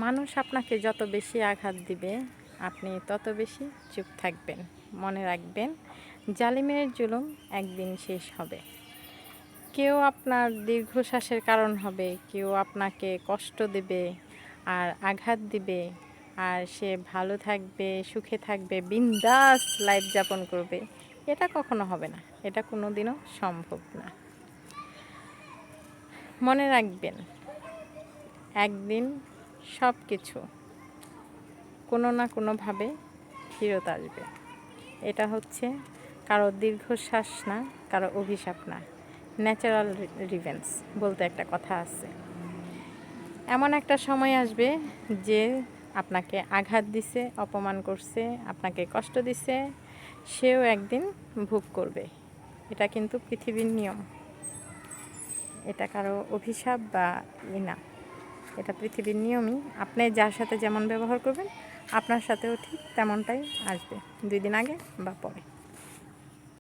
মানুষ আপনাকে যত বেশি আঘাত দিবে আপনি তত বেশি চুপ থাকবেন। মনে রাখবেন, জালিমের জুলুম একদিন শেষ হবে। কেউ আপনার দীর্ঘশ্বাসের কারণ হবে, কেউ আপনাকে কষ্ট দেবে আর আঘাত দিবে, আর সে ভালো থাকবে, সুখে থাকবে, বিন্দাস লাইফ যাপন করবে। এটা কখনো হবে না, এটা কোনো দিনও সম্ভব না। মনে রাখবেন, একদিন সব কিছু কোনো না কোনোভাবে ফেরত আসবে। এটা হচ্ছে কারো দীর্ঘশ্বাস না, কারো অভিশাপ না, ন্যাচারাল রিভেঞ্জ বলতে একটা কথা আছে। এমন একটা সময় আসবে যে আপনাকে আঘাত দিছে, অপমান করছে, আপনাকে কষ্ট দিছে, সেও একদিন ভোগ করবে। এটা কিন্তু পৃথিবীর নিয়ম, এটা কারো অভিশাপ বা না, এটা পৃথিবীর নিয়মই। আপনি যার সাথে যেমন ব্যবহার করবেন আপনার সাথেও ঠিক তেমনটাই আসবে, 2 দিন আগে বা পরে।